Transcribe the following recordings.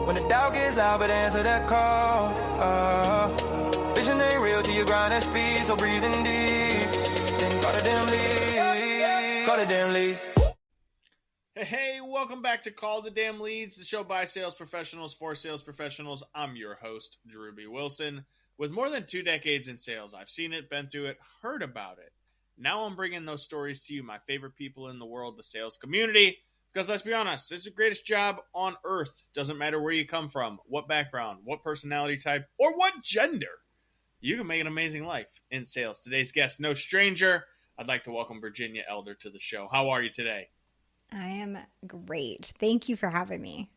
When the doubt gets loud, but answer that call. Vision ain't real till you grind at speed, so breathing deep. Then call the damn leads. Call the damn leads. Hey, welcome back to Call the Damn Leads, the show by sales professionals for sales professionals. I'm your host, Drewbie Wilson. With more than 2 decades in sales, I've seen it, been through it, heard about it. Now I'm bringing those stories to you, my favorite people in the world, the sales community. Because let's be honest, it's the greatest job on earth. Doesn't matter where you come from, what background, what personality type, or what gender. You can make an amazing life in sales. Today's guest, no stranger. I'd like to welcome Virginia Elder to the show. How are you today? I am great. Thank you for having me.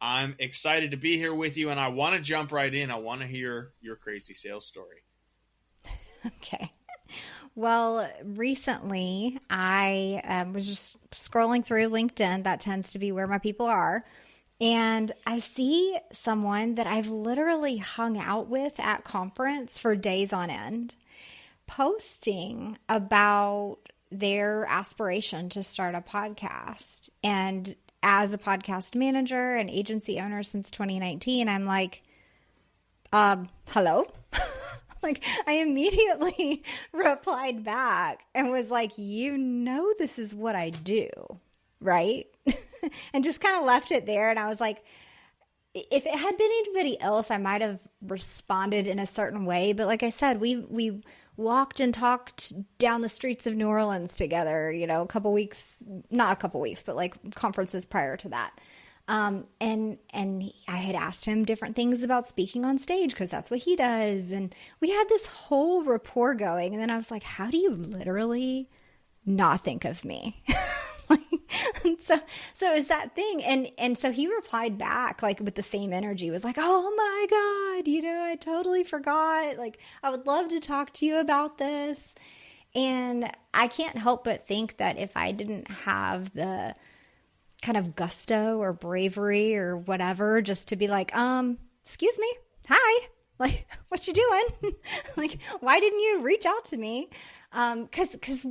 I'm excited to be here with you, and I want to jump right in. I want to hear your crazy sales story. Okay. Well, recently I was just scrolling through LinkedIn. That tends to be where my people are. And I see someone that I've literally hung out with at conference for days on end, posting about their aspiration to start a podcast. And as a podcast manager and agency owner since 2019, I'm like, hello? Like, I immediately replied back and was like, you know, this is what I do, right? And just kind of left it there. And I was like, if it had been anybody else, I might have responded in a certain way. But like I said, we walked and talked down the streets of New Orleans together, you know, not a couple weeks, but like conferences prior to that. And I had asked him different things about speaking on stage because that's what he does. And we had this whole rapport going. And then I was like, how do you literally not think of me? So it was that thing. And so he replied back, like with the same energy, was like, oh my God, you know, I totally forgot. Like, I would love to talk to you about this. And I can't help but think that if I didn't have the kind of gusto or bravery or whatever, just to be like, excuse me, hi, like, what you doing? Like, why didn't you reach out to me? Cause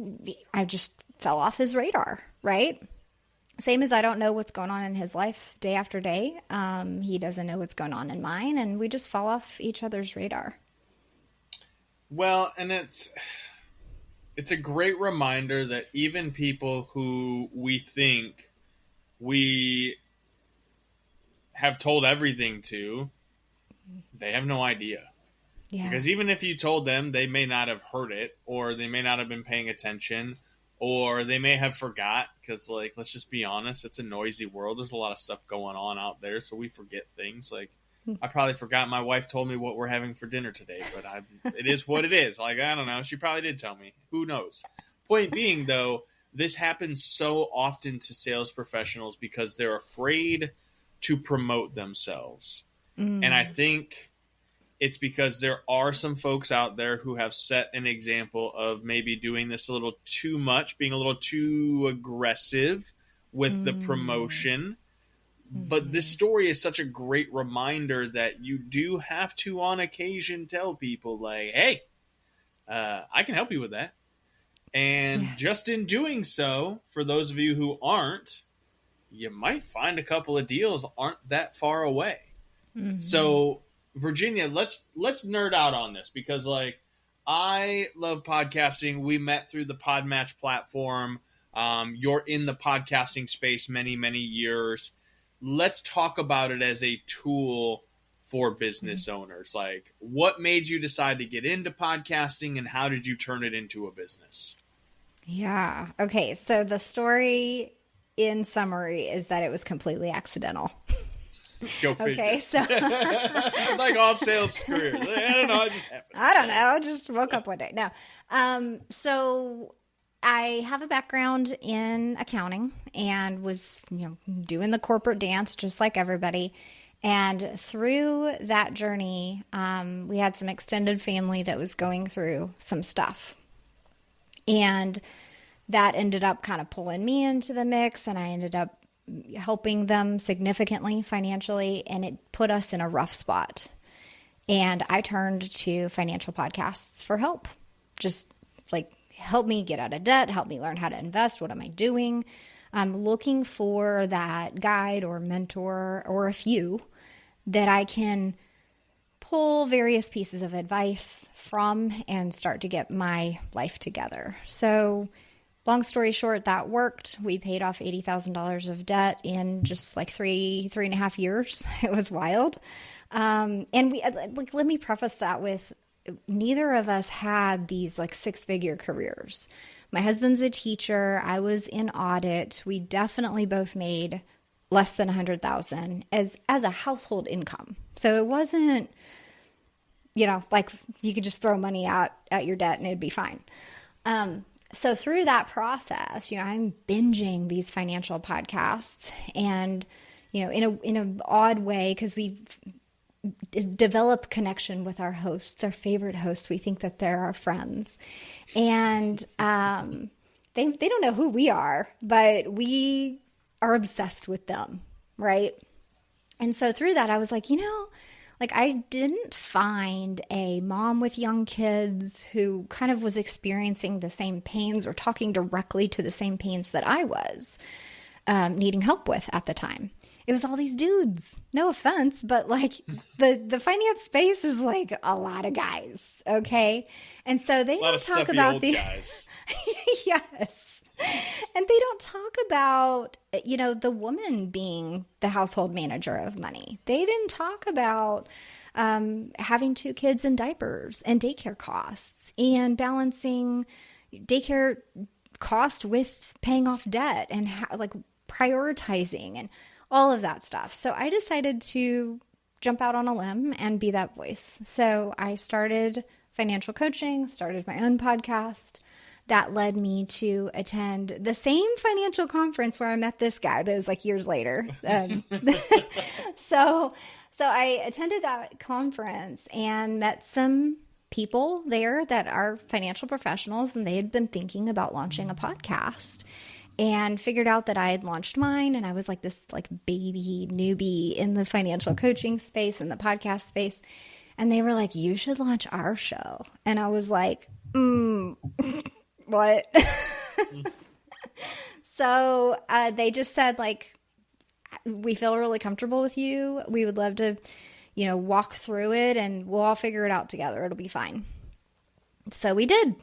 I just fell off his radar, right? Same as I don't know what's going on in his life day after day. He doesn't know what's going on in mine, and we just fall off each other's radar. Well, and it's a great reminder that even people who we think we have told everything to, they have no idea. Yeah. Because even if you told them, they may not have heard it, or they may not have been paying attention, or they may have forgot. Because, like, let's just be honest, it's a noisy world. There's a lot of stuff going on out there, so we forget things. Like, I probably forgot my wife told me what we're having for dinner today, but it is what it is. Like, I don't know. She probably did tell me. Who knows? Point being, though, this happens so often to sales professionals because they're afraid to promote themselves. And I think it's because there are some folks out there who have set an example of maybe doing this a little too much, being a little too aggressive with the promotion. But this story is such a great reminder that you do have to, on occasion, tell people, like, hey, I can help you with that. And just in doing so, for those of you who aren't, you might find a couple of deals aren't that far away. So, Virginia, let's nerd out on this because, like, I love podcasting. We met through the Podmatch platform. You're in the podcasting space many, many years. Let's talk about it as a tool for business owners. Like, what made you decide to get into podcasting and how did you turn it into a business? Yeah. Okay. So the story in summary is that it was completely accidental. Go figure. Okay. So like all sales careers. I don't know. It just happened. I don't know. I just woke up one day. No. So I have a background in accounting and was, doing the corporate dance just like everybody. And through that journey, we had some extended family that was going through some stuff. And that ended up kind of pulling me into the mix, and I ended up helping them significantly financially, and it put us in a rough spot. And I turned to financial podcasts for help. Just like, help me get out of debt, help me learn how to invest. What am I doing? I'm looking for that guide or mentor or a few that I can pull various pieces of advice from and start to get my life together. So long story short, that worked. We paid off $80,000 of debt in just like three and a half years. It was wild. And we, like, let me preface that with, neither of us had these like 6-figure careers. My husband's a teacher. I was in audit. We definitely both made less than 100,000 as a household income. So it wasn't, like you could just throw money out at your debt and it'd be fine. So through that process, I'm binging these financial podcasts and, in an odd way, because we develop connection with our hosts, our favorite hosts. We think that they're our friends, and they don't know who we are, but we are obsessed with them, right? And so through that, I was like, I didn't find a mom with young kids who kind of was experiencing the same pains or talking directly to the same pains that I was needing help with at the time. It was all these dudes. No offense, but like the finance space is like a lot of guys, okay? And so they don't talk about the guys. Yes. And they don't talk about, the woman being the household manager of money. They didn't talk about having 2 kids in diapers and daycare costs and balancing daycare cost with paying off debt and prioritizing and all of that stuff. So I decided to jump out on a limb and be that voice. So I started financial coaching, started my own podcast. That led me to attend the same financial conference where I met this guy, but it was like years later. So I attended that conference and met some people there that are financial professionals, and they had been thinking about launching a podcast, and figured out that I had launched mine, and I was like this like baby newbie in the financial coaching space and the podcast space. And they were like, "You should launch our show." And I was like, what? So they just said, like, "We feel really comfortable with you. We would love to, walk through it, and we'll all figure it out together. It'll be fine." So we did.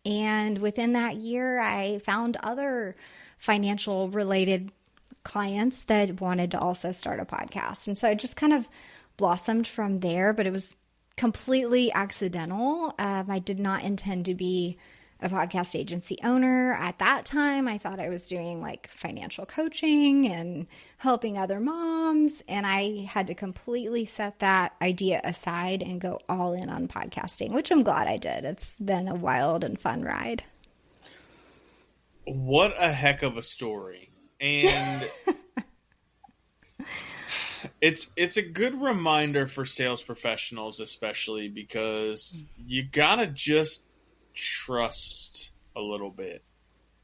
And within that year, I found other financial related clients that wanted to also start a podcast. And so it just kind of blossomed from there, but it was completely accidental. I did not intend to be a podcast agency owner. At that time, I thought I was doing like financial coaching and helping other moms. And I had to completely set that idea aside and go all in on podcasting, which I'm glad I did. It's been a wild and fun ride. What a heck of a story. And it's a good reminder for sales professionals, especially because you gotta just trust a little bit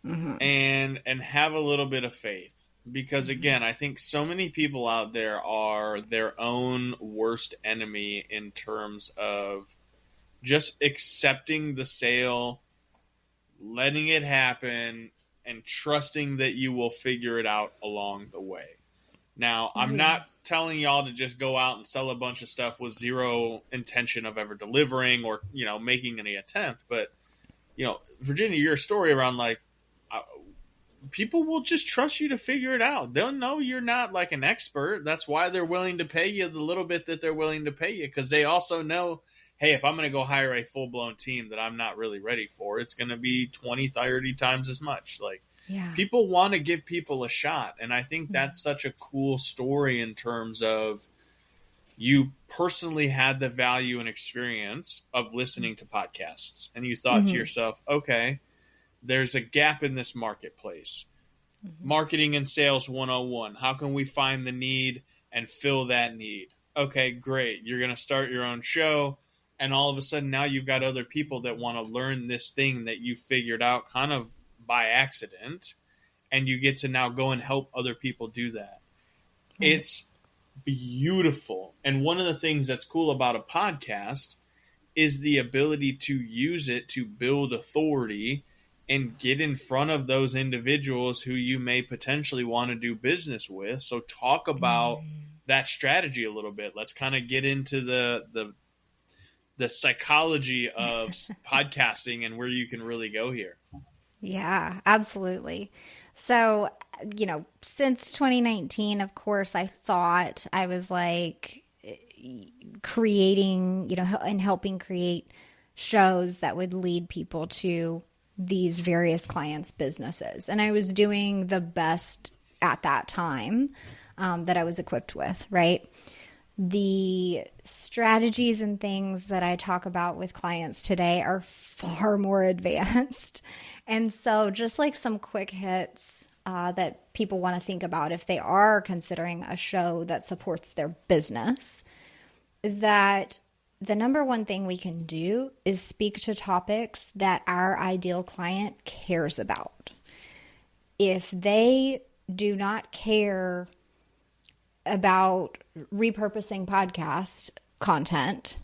and have a little bit of faith, because again, I think so many people out there are their own worst enemy in terms of just accepting the sale, letting it happen, and trusting that you will figure it out along the way. Now, I'm not telling y'all to just go out and sell a bunch of stuff with zero intention of ever delivering or, making any attempt. But, Virginia, your story around like people will just trust you to figure it out. They'll know you're not like an expert. That's why they're willing to pay you the little bit that they're willing to pay you, because they also know, hey, if I'm going to go hire a full-blown team that I'm not really ready for, it's going to be 20, 30 times as much. Like, people want to give people a shot. And I think that's such a cool story in terms of you personally had the value and experience of listening to podcasts. And you thought to yourself, okay, there's a gap in this marketplace. Marketing and sales 101. How can we find the need and fill that need? Okay, great. You're going to start your own show. And all of a sudden now you've got other people that want to learn this thing that you figured out kind of by accident. And you get to now go and help other people do that. It's beautiful. And one of the things that's cool about a podcast is the ability to use it to build authority and get in front of those individuals who you may potentially want to do business with. So talk about that strategy a little bit. Let's kind of get into the psychology of podcasting and where you can really go here. Yeah, absolutely. So, since 2019, of course, I thought I was like creating, and helping create shows that would lead people to these various clients' businesses. And I was doing the best at that time that I was equipped with, right? The strategies and things that I talk about with clients today are far more advanced. And so just like some quick hits that people want to think about if they are considering a show that supports their business is that the number one thing we can do is speak to topics that our ideal client cares about. If they do not care about repurposing podcast content,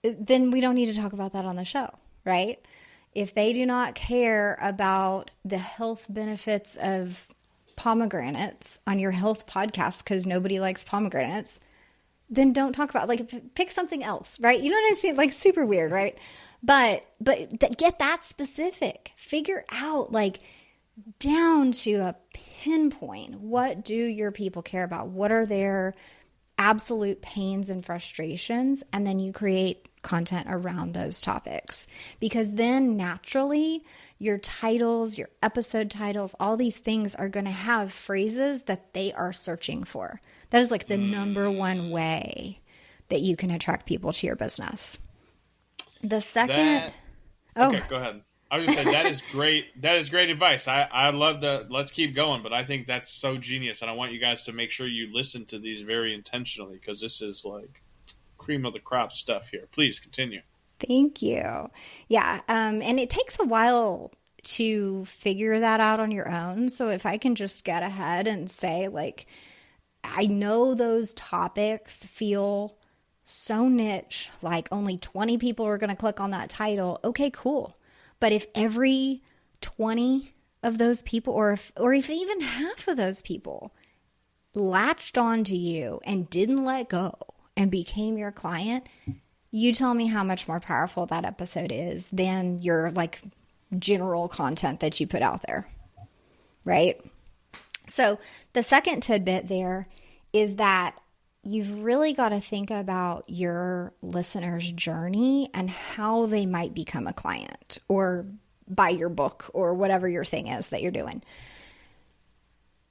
then we don't need to talk about that on the show, right? If they do not care about the health benefits of pomegranates on your health podcast because nobody likes pomegranates, then don't talk about pick something else, right? You know what I'm saying? Like super weird, right? But get that specific. Figure out down to a pinpoint, what do your people care about? What are their absolute pains and frustrations? And then you create content around those topics, because then naturally your titles, your episode titles, all these things are going to have phrases that they are searching for. That is the number one way that you can attract people to your business. The second... Okay, go ahead. I was going to say, that is great. That is great advice. I love let's keep going, but I think that's so genius. And I want you guys to make sure you listen to these very intentionally, because this is cream of the crop stuff here. Please continue. Thank you. Yeah. And it takes a while to figure that out on your own. So if I can just get ahead and say, I know those topics feel so niche, only 20 people are going to click on that title. Okay, cool. But if every 20 of those people, or if even half of those people latched onto you and didn't let go and became your client, you tell me how much more powerful that episode is than your general content that you put out there, right? So the second tidbit there is that you've really got to think about your listener's journey and how they might become a client or buy your book or whatever your thing is that you're doing.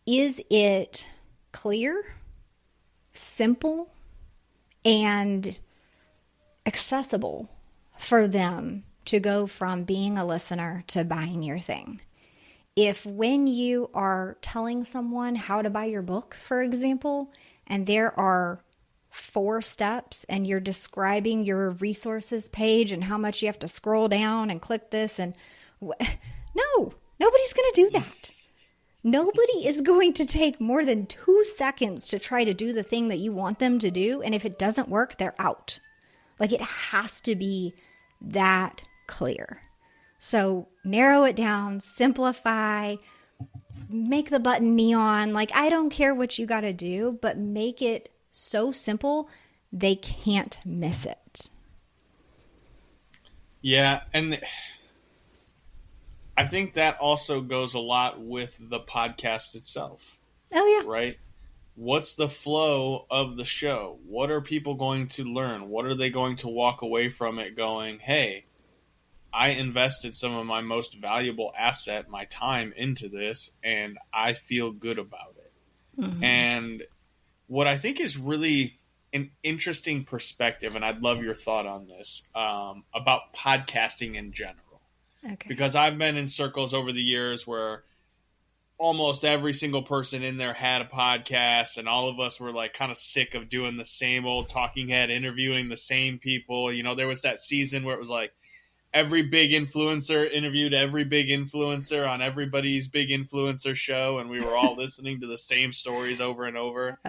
Is it clear, simple, and accessible for them to go from being a listener to buying your thing? If when you are telling someone how to buy your book, for example, and there are 4 steps and you're describing your resources page and how much you have to scroll down and click this and no, nobody's going to do that. Nobody is going to take more than 2 seconds to try to do the thing that you want them to do. And if it doesn't work, they're out. It has to be that clear. So narrow it down, simplify, make the button neon. I don't care what you got to do, but make it so simple they can't miss it. Yeah, and I think that also goes a lot with the podcast itself. Oh, yeah. Right? What's the flow of the show? What are people going to learn? What are they going to walk away from it going, hey, I invested some of my most valuable asset, my time, into this, and I feel good about it. Mm-hmm. And what I think is really an interesting perspective, and I'd love your thought on this, about podcasting in general. Okay. Because I've been in circles over the years where almost every single person in there had a podcast, and all of us were kind of sick of doing the same old talking head, interviewing the same people. There was that season where it was every big influencer interviewed every big influencer on everybody's big influencer show, and we were all listening to the same stories over and over.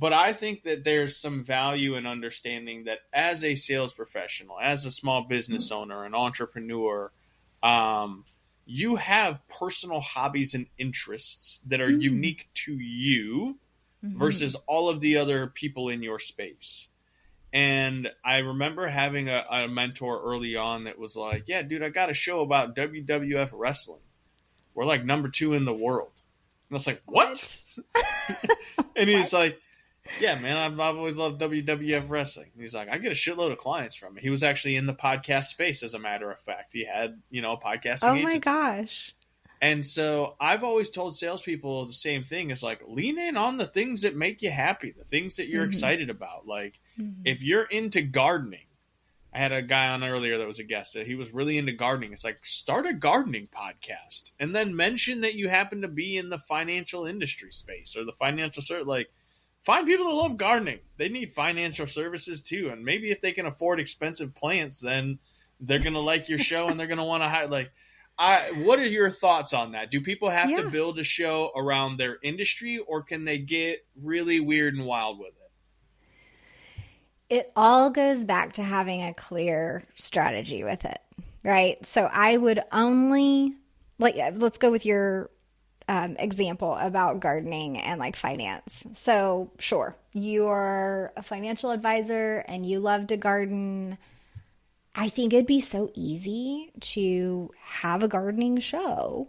But I think that there's some value in understanding that as a sales professional, as a small business owner, an entrepreneur, you have personal hobbies and interests that are unique to you versus all of the other people in your space. And I remember having a mentor early on that was like, yeah, dude, I got a show about WWF wrestling. We're like number 2 in the world. And I was like, what? And he's like, yeah, man, I've always loved WWF wrestling. And he's like, I get a shitload of clients from it. He was actually in the podcast space, as a matter of fact. He had, a podcasting agency. My gosh. And so I've always told salespeople the same thing. It's like, lean in on the things that make you happy, the things that you're excited about. Like, if you're into gardening, I had a guy on earlier that was a guest. He was really into gardening. It's like, start a gardening podcast and then mention that you happen to be in the financial industry space or the financial service. Like, find people that love gardening. They need financial services too. And maybe if they can afford expensive plants, then they're going to like your show and they're going to want to hire. Like, what are your thoughts on that? Do people have to build a show around their industry, or can they get really weird and wild with it? It all goes back to having a clear strategy with it, right? So I would only, let's go with your example about gardening and like finance. So sure, you're a financial advisor and you love to garden. I think it'd be so easy to have a gardening show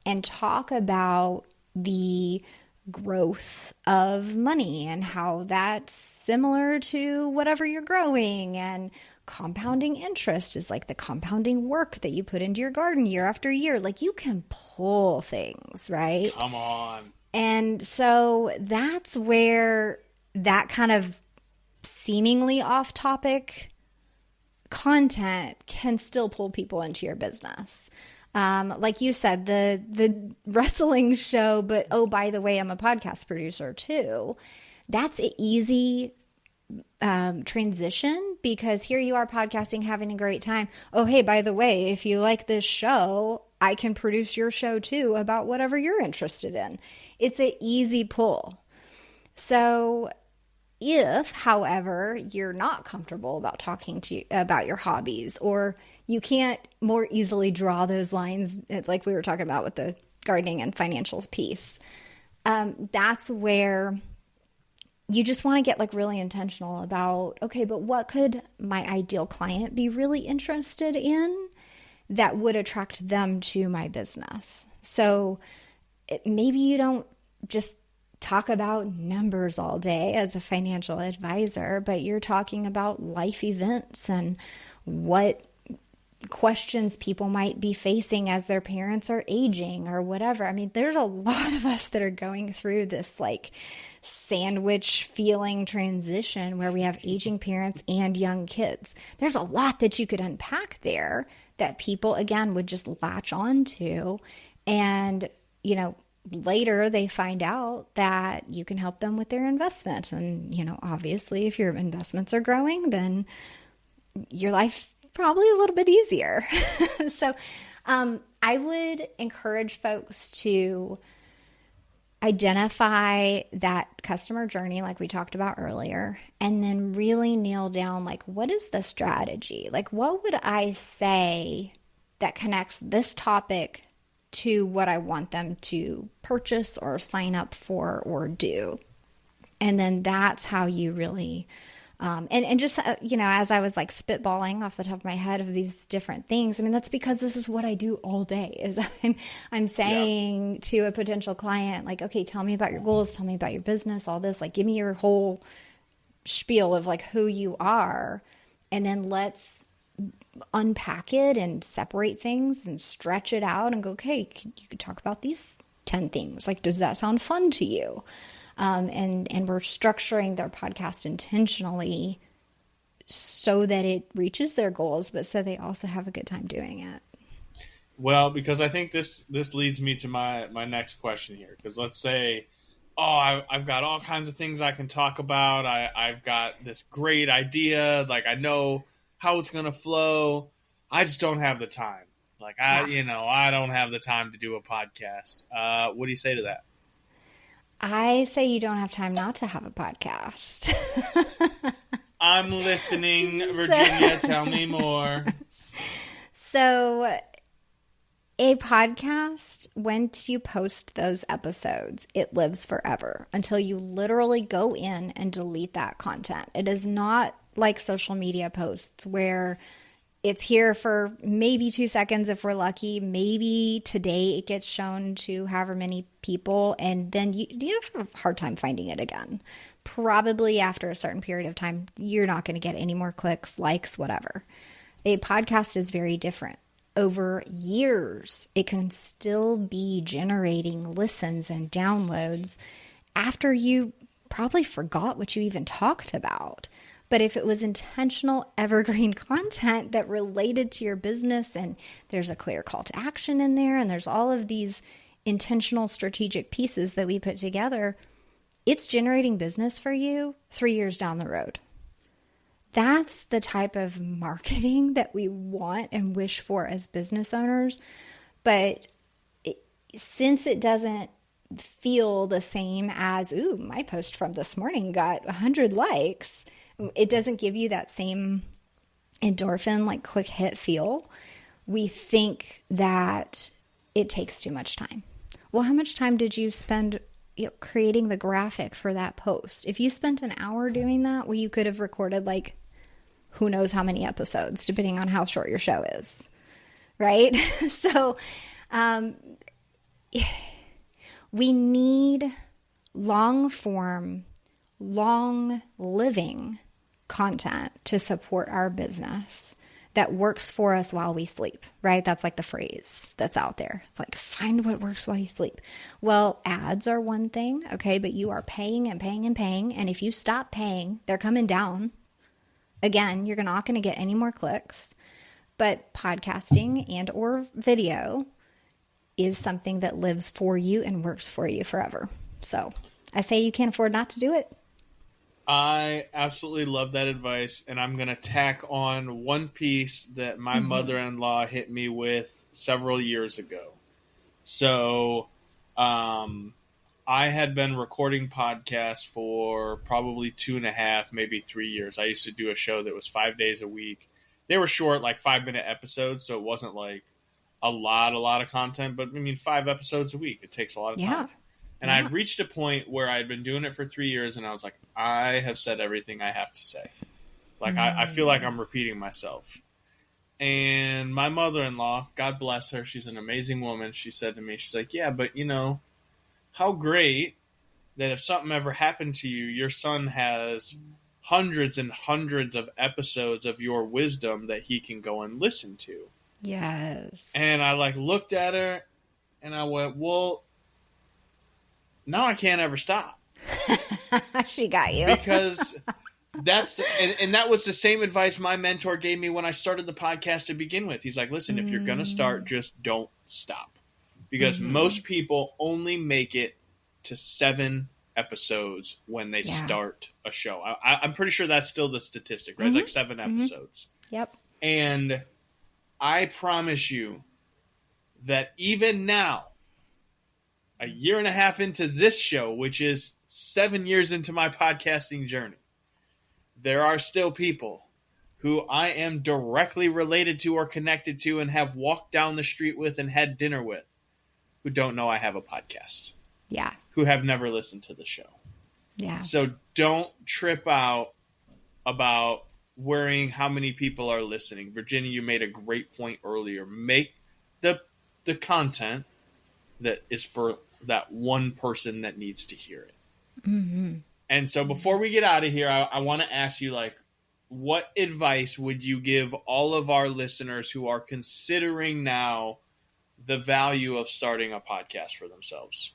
and talk about the growth of money and how that's similar to whatever you're growing, and compounding interest is like the compounding work that you put into your garden year after year. Like, you can pull things, right? Come on. And so that's where that kind of seemingly off topic content can still pull people into your business. Like you said, the wrestling show, but oh, by the way, I'm a podcast producer too. That's an easy transition, because here you are podcasting, having a great time. Oh, hey, by the way, if you like this show, I can produce your show too about whatever you're interested in. It's an easy pull. So if, however, you're not comfortable about talking about your hobbies, or you can't more easily draw those lines, like we were talking about with the gardening and financials piece, that's where you just want to get like really intentional about, okay, but what could my ideal client be really interested in that would attract them to my business? So maybe you don't just talk about numbers all day as a financial advisor, but you're talking about life events and what questions people might be facing as their parents are aging or whatever. I mean, there's a lot of us that are going through this like sandwich feeling transition where we have aging parents and young kids. There's a lot that you could unpack there that people, again, would just latch on to. And, later they find out that you can help them with their investment. And, obviously if your investments are growing, then your life's probably a little bit easier. So I would encourage folks to identify that customer journey like we talked about earlier, and then really nail down, like, what is the strategy? Like, what would I say that connects this topic to what I want them to purchase or sign up for or do? And then that's how you really, and just, as I was like spitballing off the top of my head of these different things, I mean, that's because this is what I do all day, is I'm saying to a potential client, like, okay, tell me about your goals, tell me about your business, all this, like, give me your whole spiel of like who you are, and then let's unpack it and separate things and stretch it out and go, okay, you could talk about these 10 things. Like, does that sound fun to you? And we're structuring their podcast intentionally so that it reaches their goals, but so they also have a good time doing it. Well, because I think this leads me to my next question here. Because let's say, I've got all kinds of things I can talk about. I've got this great idea. Like, I know how it's going to flow. I just don't have the time. Like, I don't have the time to do a podcast. What do you say to that? I say you don't have time not to have a podcast. I'm listening, Virginia. Tell me more. So A podcast, once you post those episodes, it lives forever until you literally go in and delete that content. It is not like social media posts where it's here for maybe 2 seconds if we're lucky. Maybe today it gets shown to however many people, and then you have a hard time finding it again. Probably after a certain period of time, you're not going to get any more clicks, likes, whatever. A podcast is very different. Over years, it can still be generating listens and downloads after you probably forgot what you even talked about. But if it was intentional, evergreen content that related to your business, and there's a clear call to action in there, and there's all of these intentional strategic pieces that we put together, it's generating business for you 3 years down the road. That's the type of marketing that we want and wish for as business owners. But since it doesn't feel the same as, ooh, my post from this morning got 100 likes, it doesn't give you that same endorphin, like quick hit feel. We think that it takes too much time. Well, how much time did you spend creating the graphic for that post? If you spent an hour doing that, well, you could have recorded like who knows how many episodes, depending on how short your show is, right? So we need long form, long living content to support our business that works for us while we sleep, right? That's like the phrase that's out there. It's like, find what works while you sleep. Well, ads are one thing, okay, but you are paying and paying and paying. And if you stop paying, they're coming down. Again, you're not going to get any more clicks. But podcasting and or video is something that lives for you and works for you forever. So I say you can't afford not to do it. I absolutely love that advice, and I'm going to tack on one piece that my mother-in-law hit me with several years ago. So I had been recording podcasts for probably 2.5, maybe 3 years. I used to do a show that was 5 days a week. They were short, like 5-minute episodes, so it wasn't like a lot of content, but I mean 5 episodes a week. It takes a lot of time. And I'd reached a point where I'd been doing it for 3 years, and I was like, I have said everything I have to say. Like, I feel like I'm repeating myself. And my mother-in-law, God bless her, she's an amazing woman, she said to me, she's like, yeah, but you know, how great that if something ever happened to you, your son has hundreds and hundreds of episodes of your wisdom that he can go and listen to. Yes. And I like looked at her, and I went, well, now I can't ever stop. She got you. Because that's, and that was the same advice my mentor gave me when I started the podcast to begin with. He's like, listen, if you're going to start, just don't stop. Because most people only make it to 7 episodes when they start a show. I'm pretty sure that's still the statistic, right? It's like 7 episodes. Yep. And I promise you that even now, a year and a half into this show, which is 7 years into my podcasting journey, there are still people who I am directly related to or connected to and have walked down the street with and had dinner with who don't know I have a podcast. Yeah. Who have never listened to the show. Yeah. So don't trip out about worrying how many people are listening. Virginia, you made a great point earlier. Make the content that is for that one person that needs to hear it. Mm-hmm. And so before we get out of here, I want to ask you, like, what advice would you give all of our listeners who are considering now the value of starting a podcast for themselves?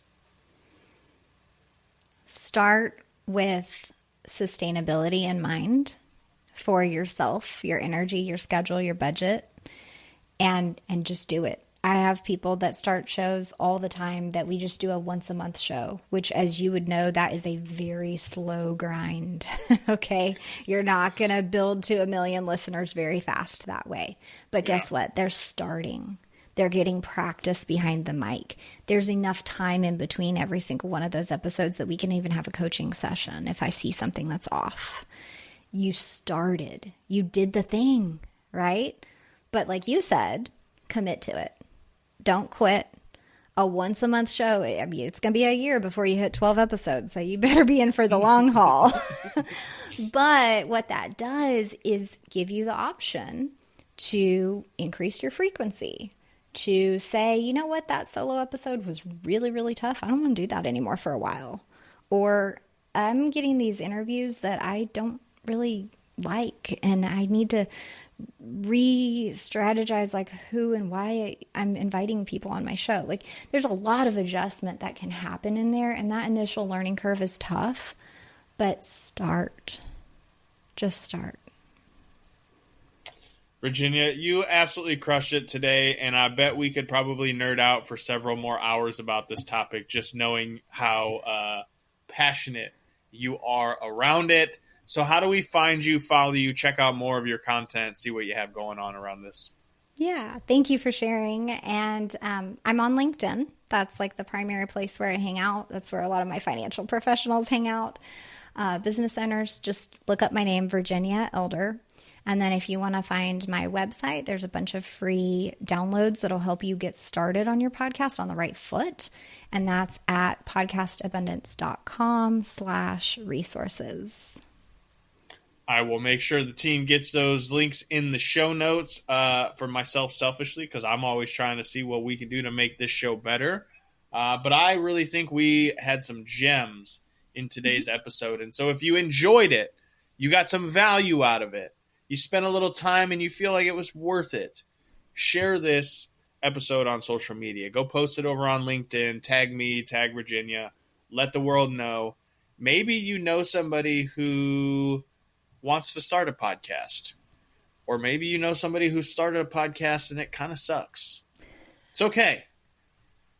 Start with sustainability in mind for yourself, your energy, your schedule, your budget, and just do it. I have people that start shows all the time that we just do a once a month show, which, as you would know, that is a very slow grind. Okay. You're not going to build to 1 million listeners very fast that way. But guess what? They're starting. They're getting practice behind the mic. There's enough time in between every single one of those episodes that we can even have a coaching session if I see something that's off. You started. You did the thing, right? But like you said, commit to it. Don't quit. A once a month show. I mean, it's going to be a year before you hit 12 episodes. So you better be in for the long haul. But what that does is give you the option to increase your frequency, to say, you know what, that solo episode was really, really tough. I don't want to do that anymore for a while. Or I'm getting these interviews that I don't really like, and I need to re-strategize like who and why I'm inviting people on my show. Like, there's a lot of adjustment that can happen in there, and that initial learning curve is tough, but start. Just start. Virginia, you absolutely crushed it today, and I bet we could probably nerd out for several more hours about this topic, just knowing how passionate you are around it. So how do we find you, follow you, check out more of your content, see what you have going on around this? Yeah, thank you for sharing. And I'm on LinkedIn. That's like the primary place where I hang out. That's where a lot of my financial professionals hang out. Business owners, just look up my name, Virginia Elder. And then if you want to find my website, there's a bunch of free downloads that'll help you get started on your podcast on the right foot. And that's at podcastabundance.com/resources. I will make sure the team gets those links in the show notes for myself selfishly, because I'm always trying to see what we can do to make this show better. But I really think we had some gems in today's episode. And so if you enjoyed it, you got some value out of it, you spent a little time and you feel like it was worth it, share this episode on social media. Go post it over on LinkedIn, tag me, tag Virginia, let the world know. Maybe you know somebody who wants to start a podcast, or maybe you know somebody who started a podcast and it kind of sucks. It's okay.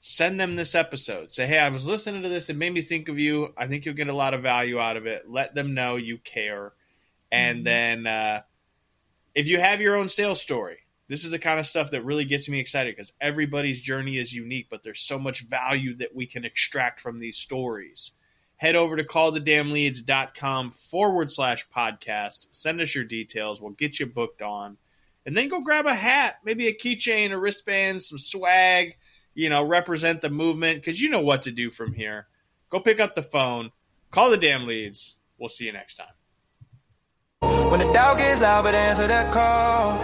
Send them this episode. Say, hey, I was listening to this. It made me think of you. I think you'll get a lot of value out of it. Let them know you care. And then if you have your own sales story, this is the kind of stuff that really gets me excited, because everybody's journey is unique, but there's so much value that we can extract from these stories. Head over to callthedamnleads.com/podcast. Send us your details. We'll get you booked on. And then go grab a hat, maybe a keychain, a wristband, some swag, represent the movement, because you know what to do from here. Go pick up the phone. Call the damn leads. We'll see you next time. When the doubt gets loud, but answer that call.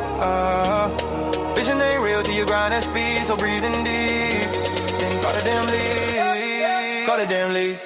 Vision ain't real till you grind that speed, so breathing deep. Then call the damn leads. Call the damn leads.